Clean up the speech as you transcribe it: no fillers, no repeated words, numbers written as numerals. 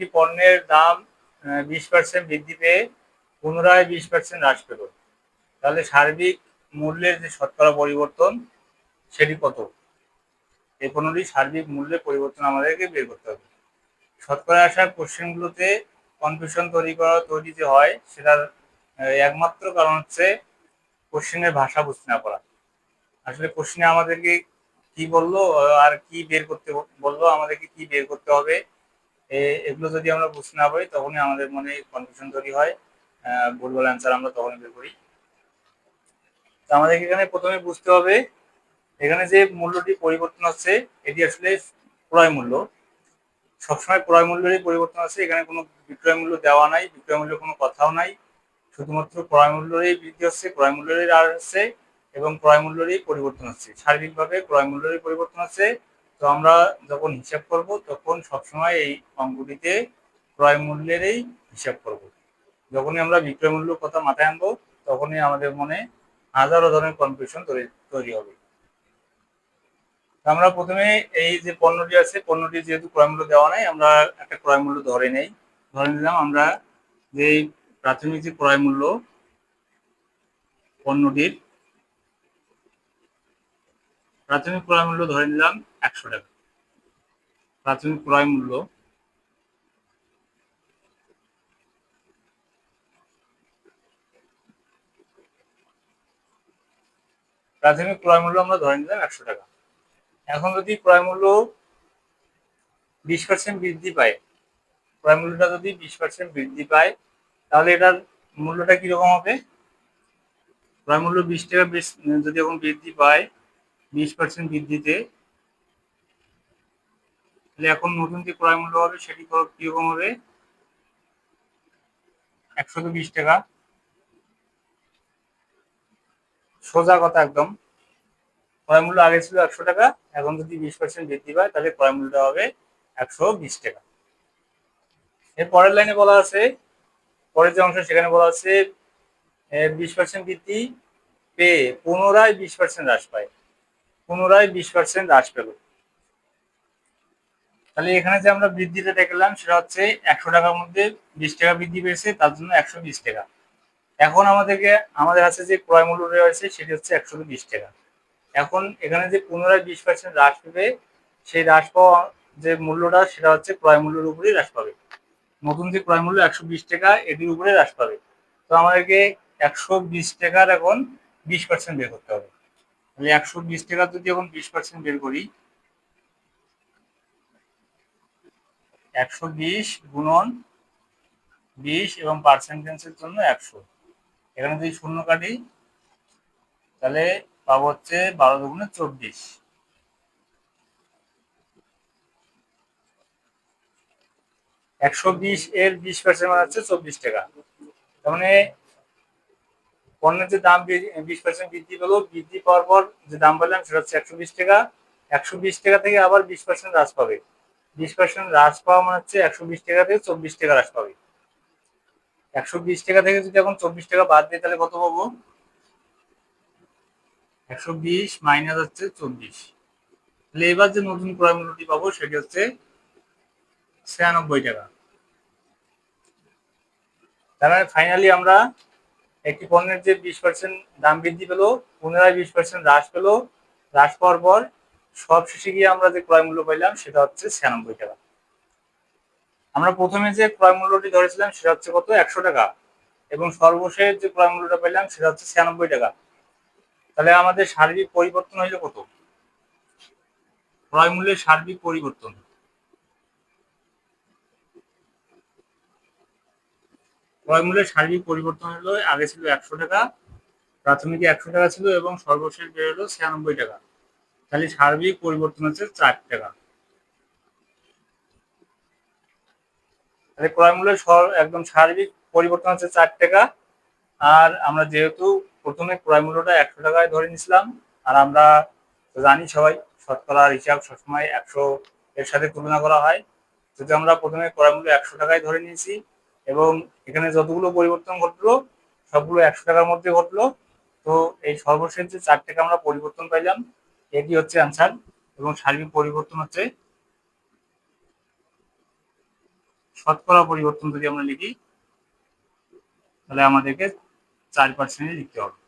একটি পণ্যের দাম 20% বৃদ্ধি পেয়ে পুনরায় 20% হ্রাস পেল, তাহলে সার্বিক মূল্যের যে শতকরা পরিবর্তন সেটি কত? এই পণ্যটির সার্বিক মূল্যের পরিবর্তন আমাদেরকে বের করতে হবে। শতকরা আসার কোশ্চেনগুলোতে কনফিউশন তৈরি যে হয় সেটার একমাত্র কারণ হচ্ছে কোশ্চেনের ভাষা বুঝতে না পারা। আসলে কোশ্চেনে আমাদেরকে কি বললো আর কি বের করতে বললো, আমাদেরকে কি বের করতে হবে, এগুলো যদি আমরা বুঝতে না পারি তখনই আমাদের মনে কনফিউশন তৈরি হয়, ভুলভাল অ্যান্সার আমরা তখনই বের করি। তো আমাদেরকে এখানে প্রথমে বুঝতে হবে এখানে যে মূল্যটি পরিবর্তন হচ্ছে এটি আসলে ক্রয় মূল্য। সবসময় ক্রয় মূল্যেরই পরিবর্তন আছে, এখানে কোনো বিক্রয় মূল্য দেওয়া নাই, বিক্রয় মূল্য কোনো কথাও নাই, শুধুমাত্র ক্রয় মূল্যেরই বৃদ্ধি হচ্ছে, ক্রয় মূল্যেরই হ্রাস হচ্ছে এবং ক্রয় মূল্যেরই পরিবর্তন হচ্ছে। সার্বিকভাবে ক্রয় মূল্যেরই পরিবর্তন হচ্ছে। তো আমরা যখন হিসাব করব তখন সবসময় এই অঙ্কটিতে ক্রয় মূল্যেরই হিসাব করব। যখনই আমরা বিক্রয় মূল্যের কথা মাথায় আনবো তখনই আমাদের মনে হাজারো ধরনের কনফিউশন তৈরি হবে। আমরা প্রথমে এই যে পণ্যটি আছে, পণ্যটি যেহেতু ক্রয় মূল্য দেওয়া নাই, আমরা একটা ক্রয় মূল্য ধরে নিলাম আমরা যে প্রাথমিক যে ক্রয় মূল্য পণ্যটির প্রাথমিক ক্রয় মূল্য ধরে নিলাম 100 টাকা। প্রাথমিক ক্রয় মূল্য আমরা ধরে নিলাম 100 টাকা। এখন যদি ক্রয় মূল্য 20% বৃদ্ধি পায়, ক্রয় মূল্যটা যদি 20% বৃদ্ধি পায় তাহলে এটার মূল্যটা কিরকম হবে? ক্রয় মূল্য 20 টাকা যদি এখন বৃদ্ধি পায় 20% বৃদ্ধিতে, তাহলে এখন নতুন যে ক্রয় মূল্য হবে সেটি কিরকম হবে? 120 টাকা। সোজা কথা একদম, ক্রয় মূল্য আগে ছিল 100 টাকা, এখন যদি 20% বৃদ্ধি পায় তাহলে ক্রয় মূল্যটা হবে 120 টাকা। এর পরের লাইনে বলা আছে, পরের যে অংশ সেখানে বলা আছে 20% বৃদ্ধি পেয়ে পুনরায় 20% হ্রাস পায়, পুনরায় 20% হ্রাস পেল। তাহলে এখানে যে আমরা বৃদ্ধিটা দেখলাম সেটা হচ্ছে 100 টাকার মধ্যে 20 টাকা বৃদ্ধি পেয়েছে, তার জন্য 120 টাকা। এখন আমাদের কাছে যে ক্রয় মূল্য রয়েছে সেটি হচ্ছে 120 টাকা। এখন এখানে যে পুনরায় 20% হ্রাস পেবে, সেই হ্রাস পাওয়া যে মূল্যটা সেটা হচ্ছে ক্রয় মূল্যের উপরেই হ্রাস পাবে। নতুন যে ক্রয় মূল্য 120 টাকা এটির উপরে হ্রাস পাবে। তো আমাদেরকে 120 টাকার এখন 20% বের করতে হবে। তাহলে 120 টাকা যদি এখন 20% বের করি, 120 গুণন 20 এবং পার্সেন্টেজের জন্য 100, এখানে যদি শূন্য কাটি তাহলে পাবো হচ্ছে 12 দুগুণে 24। 120 এর 20% মানে হচ্ছে 24 টাকা। তার মানে পণ্যের যে দাম 20% বৃদ্ধি পেলো, বৃদ্ধি পাওয়ার পর যে দাম পেলাম সেটা হচ্ছে 120 টাকা। 120 টাকা থেকে আবার 20% হ্রাস পাবে। 20% হ্রাস পাওয়া মানে হচ্ছে 120 টাকা থেকে 24 টাকা হ্রাস পাবে। 120 টাকা থেকে যদি এখন 24 টাকা বাদ দিই তাহলে কত পাবো? 120 মাইনাস হচ্ছে 24। তাহলে এবার যে নতুন ক্রয় মূল্যটি পাবো সেটি হচ্ছে 96 টাকা। তার মানে ফাইনালি আমরা একটি পণ্যের যে 20% দাম বৃদ্ধি পেলো, পুনরায় 20% হ্রাস পেলো, হ্রাস পাওয়ার পর সব শেষে গিয়ে আমরা যে ক্রয় মূল্য পাইলাম সেটা হচ্ছে 96 টাকা। আমরা প্রথমে যে ক্রয় মূল্যটি ধরেছিলাম সেটা হচ্ছে কত? 100 টাকা, এবং সর্বশেষ যে ক্রয় মূল্যটা পাইলাম সেটা হচ্ছে 96 টাকা। তাহলে আমাদের সার্বিক পরিবর্তন হইল কত? ক্রয় মূল্যের সার্বিক পরিবর্তন, ক্রয় মূল্যের সার্বিক পরিবর্তন হলো আগে ছিল 100 টাকা, প্রাথমিকে 100 টাকা ছিল এবং সর্বশেষ বের হলো 96 টাকা। তাহলে সার্বিক পরিবর্তন হচ্ছে 4 টাকা। তাহলে ক্রয় মূল্যের একদম সার্বিক পরিবর্তন হচ্ছে 4 টাকা। আর আমরা যেহেতু প্রথমে ক্রয় মূল্যটা 100 টাকায় ধরে নিয়েছিলাম, আর আমরা জানি সবাই শতকরার হিসাব সবসময় 100 এর সাথে তুলনা করা হয়। যদি আমরা প্রথমে ক্রয় মূল্য 100 টাকায় ধরে নিয়েছি এবং এখানে যতগুলো পরিবর্তন ঘটলো সবগুলো 100 টাকার মধ্যে ঘটলো, তো এই সর্বশেষ যে 4 টাকা আমরা পরিবর্তন পাইলাম এটি হচ্ছে অ্যান্সার, এবং সার্বিক পরিবর্তন হচ্ছে শতকরা পরিবর্তন যদি আমরা লিখি তাহলে আমাদেরকে 4% লিখতে হবে।